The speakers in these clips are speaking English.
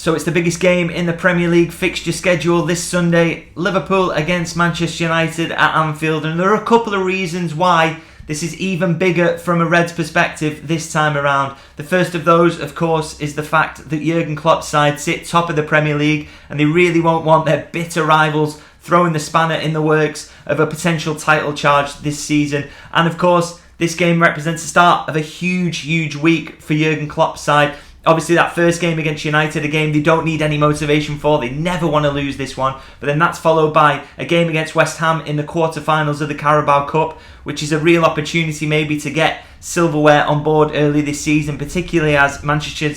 So it's the biggest game in the Premier League fixture schedule this Sunday. Liverpool against Manchester United at Anfield. And there are a couple of reasons why this is even bigger from a Reds perspective this time around. The first of those, of course, is the fact that Jurgen Klopp's side sit top of the Premier League and they really won't want their bitter rivals throwing the spanner in the works of a potential title charge this season. And of course, this game represents the start of a huge week for Jurgen Klopp's side. Obviously, that first game against United, a game they don't need any motivation for. They never want to lose this one. But then that's followed by a game against West Ham in the quarterfinals of the Carabao Cup, which is a real opportunity maybe to get silverware on board early this season, particularly as Manchester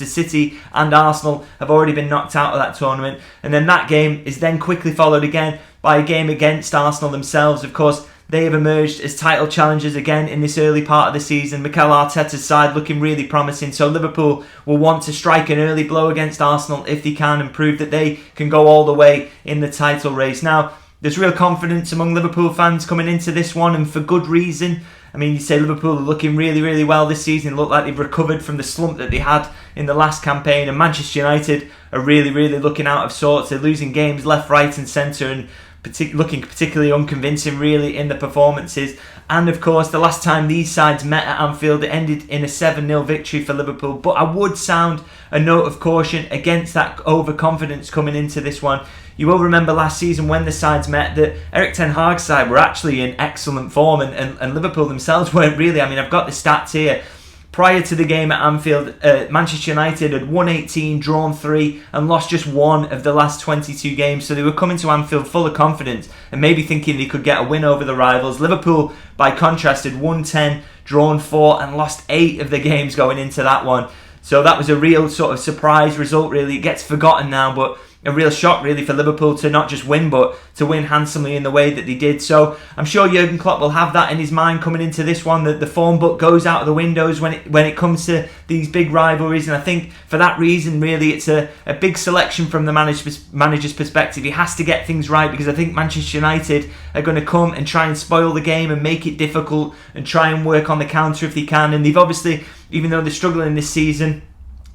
City and Arsenal have already been knocked out of that tournament. And then that game is then quickly followed again by a game against Arsenal themselves. Of course, they have emerged as title challengers again in this early part of the season. Mikel Arteta's side looking really promising. So Liverpool will want to strike an early blow against Arsenal if they can and prove that they can go all the way in the title race. Now, there's real confidence among Liverpool fans coming into this one, and for good reason. I mean, you say Liverpool are looking really well this season. Look like they've recovered from the slump that they had in the last campaign. And Manchester United are really looking out of sorts. They're losing games left, right and centre and looking particularly unconvincing really in the performances. And of course, the last time these sides met at Anfield, it ended in a 7-0 victory for Liverpool. But I would sound a note of caution against that overconfidence coming into this one. You will remember last season when the sides met that Erik Ten Hag's side were actually in excellent form and Liverpool themselves weren't really. I mean, I've got the stats here. Prior to the game at Anfield, Manchester United had won 18, drawn 3 and lost just 1 of the last 22 games. So they were coming to Anfield full of confidence and maybe thinking they could get a win over the rivals. Liverpool, by contrast, had won 10, drawn 4 and lost 8 of the games going into that one. So that was a real sort of surprise result really. It gets forgotten now, but a real shock really for Liverpool to not just win, but to win handsomely in the way that they did. So I'm sure Jurgen Klopp will have that in his mind coming into this one, that the form book goes out of the windows when it comes to these big rivalries. And I think for that reason really it's a big selection from the manager's perspective. He has to get things right, because I think Manchester United are going to come and try and spoil the game and make it difficult and try and work on the counter if they can. And they've obviously, even though they're struggling this season,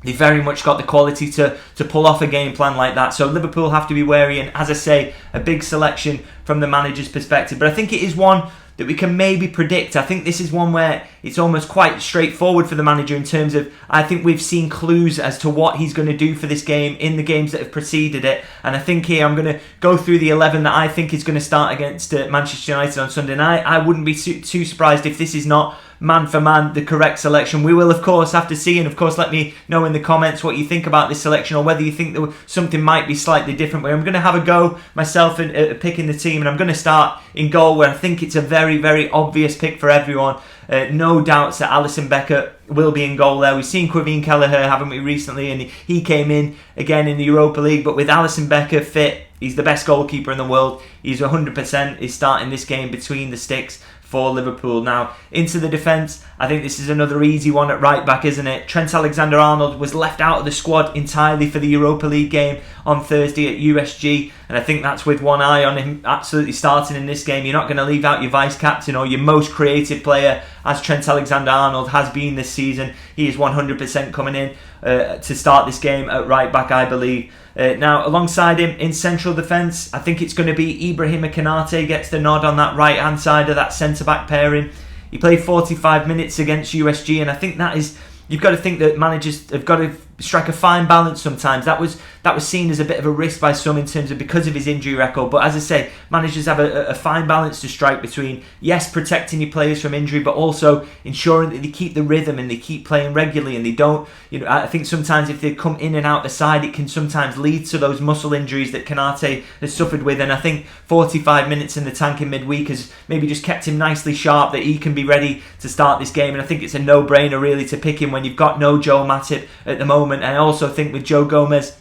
they very much got the quality to pull off a game plan like that. So Liverpool have to be wary, and as I say, a big selection from the manager's perspective. But I think it is one that we can maybe predict. I think this is one where it's almost quite straightforward for the manager in terms of, I think we've seen clues as to what he's going to do for this game in the games that have preceded it. And I think here I'm going to go through the 11 that I think is going to start against Manchester United on Sunday night. I wouldn't be too surprised if this is not man for man the correct selection. We will of course have to see, and of course let me know in the comments what you think about this selection, or whether you think that something might be slightly different. Where I'm going to have a go myself in picking the team, and I'm going to start in goal, where I think it's a very obvious pick for everyone. No doubts that Alisson Becker will be in goal there. We've seen Quevin Kelleher, haven't we, recently, and he came in again in the Europa League. But with Alisson Becker fit, he's the best goalkeeper in the world. He's 100% is starting this game between the sticks for Liverpool. Now, into the defence, I think this is another easy one at right back, isn't it? Trent Alexander-Arnold was left out of the squad entirely for the Europa League game on Thursday at USG, and I think that's with one eye on him absolutely starting in this game. You're not going to leave out your vice-captain or your most creative player, as Trent Alexander-Arnold has been this season. He is 100% coming in to start this game at right back, I believe. Now, alongside him in central defence, I think it's going to be Ibrahima Konate gets the nod on that right-hand side of that centre-back pairing. He played 45 minutes against USG, and I think that is... You've got to think that managers have got to strike a fine balance sometimes. That was seen as a bit of a risk by some in terms of because of his injury record. But as I say, managers have a fine balance to strike between, yes, protecting your players from injury, but also ensuring that they keep the rhythm and they keep playing regularly and they don't, I think sometimes if they come in and out the side, it can sometimes lead to those muscle injuries that Konate has suffered with. And I think 45 minutes in the tank in midweek has maybe just kept him nicely sharp, that he can be ready to start this game. And I think it's a no-brainer really to pick him when you've got no Joel Matip at the moment. And I also think with Joe Gomez,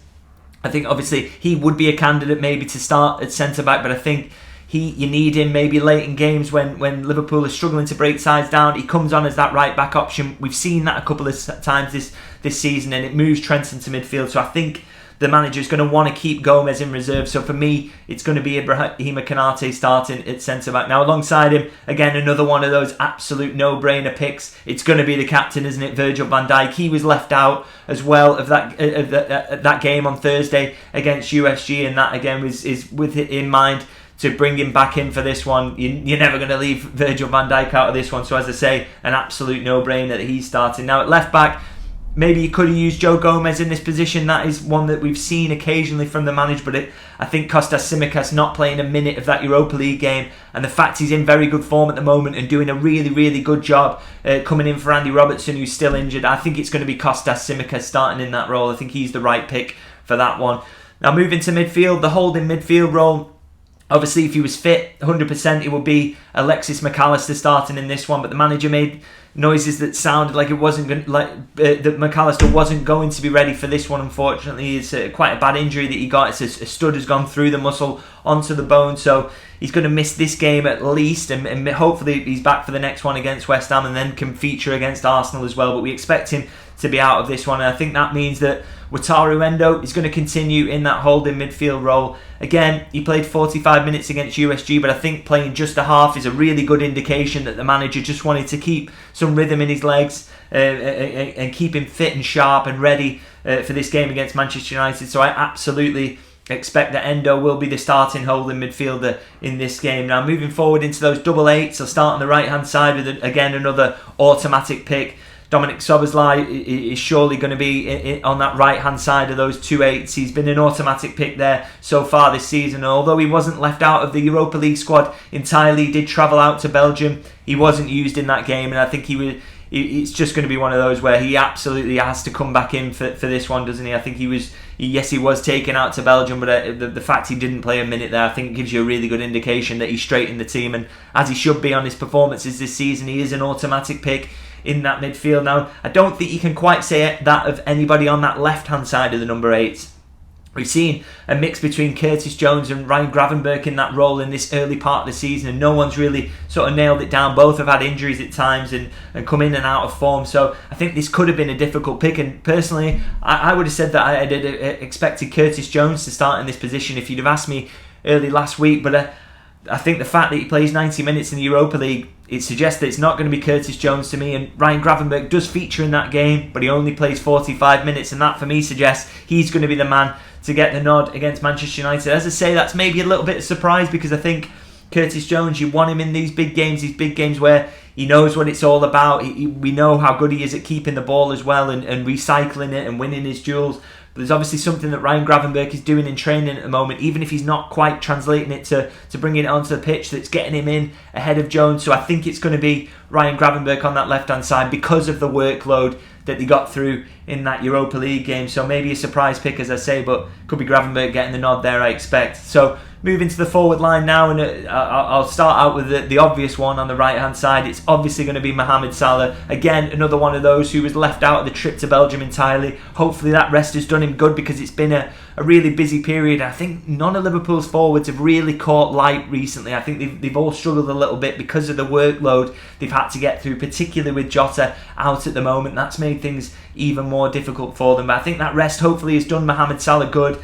I think obviously he would be a candidate maybe to start at centre-back, but I think you need him maybe late in games when Liverpool is struggling to break sides down. He comes on as that right-back option. We've seen that a couple of times this season, and it moves Trent into midfield. So I think the manager's going to want to keep Gomez in reserve. So for me, it's going to be Ibrahima Konate starting at centre-back. Now, alongside him, again, another one of those absolute no-brainer picks. It's going to be the captain, isn't it, Virgil van Dijk. He was left out as well of that game on Thursday against USG, and that, again, is with it in mind to bring him back in for this one. You're never going to leave Virgil van Dijk out of this one. So, as I say, an absolute no-brainer that he's starting. Now, at left-back, maybe you could have used Joe Gomez in this position. That is one that we've seen occasionally from the manager, but I think Kostas Tsimikas not playing a minute of that Europa League game, and the fact he's in very good form at the moment and doing a really, really good job coming in for Andy Robertson, who's still injured. I think it's going to be Kostas Tsimikas starting in that role. I think he's the right pick for that one. Now, moving to midfield, the holding midfield role. Obviously, if he was fit, 100%, it would be Alexis McAllister starting in this one. But the manager made noises that sounded like it wasn't that McAllister wasn't going to be ready for this one. Unfortunately, it's quite a bad injury that he got. It's a stud has gone through the muscle onto the bone, so he's going to miss this game at least, and hopefully he's back for the next one against West Ham, and then can feature against Arsenal as well. But we expect him to be out of this one, and I think that means that Wataru Endo is going to continue in that holding midfield role. Again, he played 45 minutes against USG, but I think playing just a half is a really good indication that the manager just wanted to keep some rhythm in his legs and keep him fit and sharp and ready for this game against Manchester United. So I absolutely expect that Endo will be the starting holding midfielder in this game. Now, moving forward into those double eights, I'll start on the right-hand side with, again, another automatic pick. Dominic Szoboszlai is surely going to be on that right-hand side of those 2 8s. He's been an automatic pick there so far this season. Although he wasn't left out of the Europa League squad entirely, he did travel out to Belgium. He wasn't used in that game, and I think it's just going to be one of those where he absolutely has to come back in for this one, doesn't he? I think he was taken out to Belgium, but the fact he didn't play a minute there, I think gives you a really good indication that he's straight in the team, and as he should be on his performances this season, he is an automatic pick in that midfield. Now, I don't think you can quite say that of anybody on that left-hand side of the number 8s. We've seen a mix between Curtis Jones and Ryan Gravenberch in that role in this early part of the season, and no one's really sort of nailed it down. Both have had injuries at times and come in and out of form, so I think this could have been a difficult pick, and personally I would have said that I had expected Curtis Jones to start in this position if you'd have asked me early last week, but I think the fact that he plays 90 minutes in the Europa League, it suggests that it's not going to be Curtis Jones to me, and Ryan Gravenberch does feature in that game, but he only plays 45 minutes, and that for me suggests he's going to be the man to get the nod against Manchester United. As I say, that's maybe a little bit of surprise, because I think Curtis Jones, you want him in these big games where he knows what it's all about. We know how good he is at keeping the ball as well and recycling it and winning his duels. But there's obviously something that Ryan Gravenberch is doing in training at the moment, even if he's not quite translating it to bringing it onto the pitch, that's getting him in ahead of Jones. So I think it's going to be Ryan Gravenberch on that left-hand side because of the workload that they got through in that Europa League game. So maybe a surprise pick, as I say, but could be Gravenberch getting the nod there, I expect. So moving to the forward line now, and I'll start out with the obvious one on the right-hand side. It's obviously going to be Mohamed Salah. Again, another one of those who was left out of the trip to Belgium entirely. Hopefully that rest has done him good, because it's been a really busy period. I think none of Liverpool's forwards have really caught light recently. I think they've all struggled a little bit because of the workload they've had to get through, particularly with Jota out at the moment. That's made things even more difficult for them. But I think that rest hopefully has done Mohamed Salah good,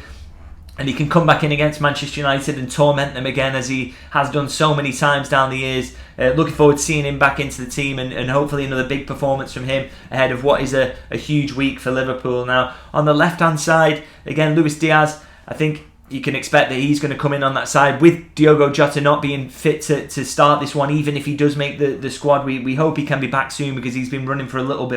and he can come back in against Manchester United and torment them again, as he has done so many times down the years. Looking forward to seeing him back into the team, and hopefully another big performance from him ahead of what is a huge week for Liverpool. Now, on the left-hand side, again, Luis Diaz, I think you can expect that he's going to come in on that side with Diogo Jota not being fit to start this one. Even if he does make the squad, we hope he can be back soon, because he's been running for a little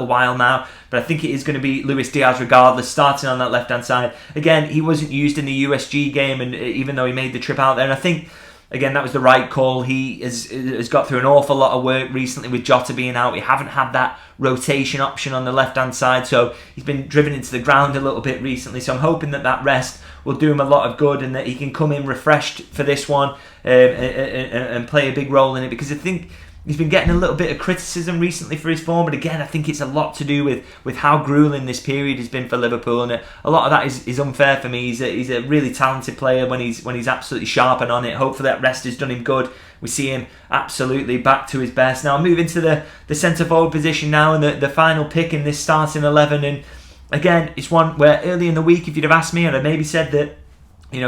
while now. But I think it is going to be Luis Diaz regardless, starting on that left-hand side. Again, he wasn't used in the USG game, and even though he made the trip out there, and I think again, that was the right call. He has got through an awful lot of work recently with Jota being out. We haven't had that rotation option on the left-hand side, so he's been driven into the ground a little bit recently. So I'm hoping that rest will do him a lot of good, and that he can come in refreshed for this one and play a big role in it, because I think he's been getting a little bit of criticism recently for his form, but again, I think it's a lot to do with how grueling this period has been for Liverpool, and a lot of that is unfair for me. He's a really talented player when he's absolutely sharp and on it. Hopefully that rest has done him good. We see him absolutely back to his best. Now, moving to the centre forward position now, and the final pick in this starting 11, and again, it's one where early in the week, if you'd have asked me, and I maybe said that,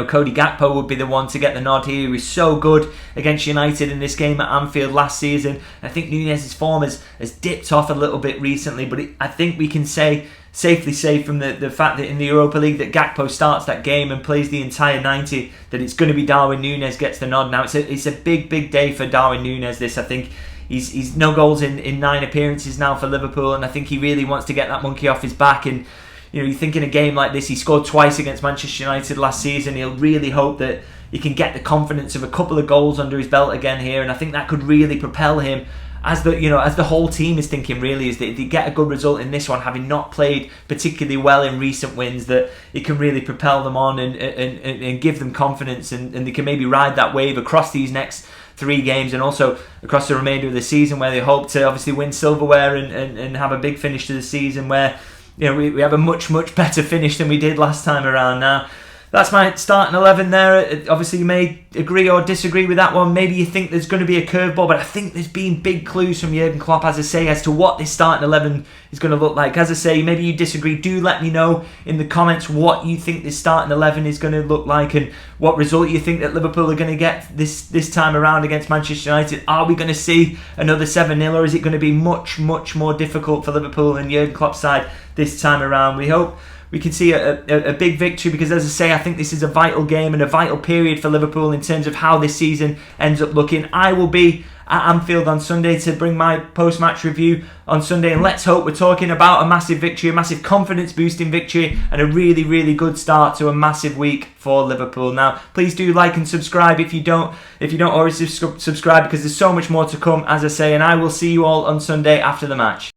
Cody Gakpo would be the one to get the nod here. He was so good against United in this game at Anfield last season. I think Nunez's form has dipped off a little bit recently, but I think we can safely say from the fact that in the Europa League that Gakpo starts that game and plays the entire 90, that it's going to be Darwin Nunez gets the nod. Now, it's a big day for Darwin Nunez, this. I think he's no goals in 9 appearances now for Liverpool, and I think he really wants to get that monkey off his back. And you think in a game like this, he scored twice against Manchester United last season. He'll really hope that he can get the confidence of a couple of goals under his belt again here, and I think that could really propel him, as the whole team is thinking, really, is that if they get a good result in this one, having not played particularly well in recent wins, that it can really propel them on and give them confidence, and they can maybe ride that wave across these next 3 games and also across the remainder of the season, where they hope to obviously win silverware and have a big finish to the season where we have a much better finish than we did last time around. Now, that's my starting 11 there. Obviously, you may agree or disagree with that one. Maybe you think there's going to be a curveball, but I think there's been big clues from Jurgen Klopp, as I say, as to what this starting 11 is going to look like. As I say, maybe you disagree. Do let me know in the comments what you think this starting 11 is going to look like and what result you think that Liverpool are going to get this time around against Manchester United. Are we going to see another 7-0, or is it going to be much more difficult for Liverpool and Jurgen Klopp's side this time around? We hope we can see a big victory, because, as I say, I think this is a vital game and a vital period for Liverpool in terms of how this season ends up looking. I will be at Anfield on Sunday to bring my post-match review on Sunday, and let's hope we're talking about a massive victory, a massive confidence-boosting victory, and a really good start to a massive week for Liverpool. Now, please do like and subscribe if you don't already subscribe, because there's so much more to come, as I say, and I will see you all on Sunday after the match.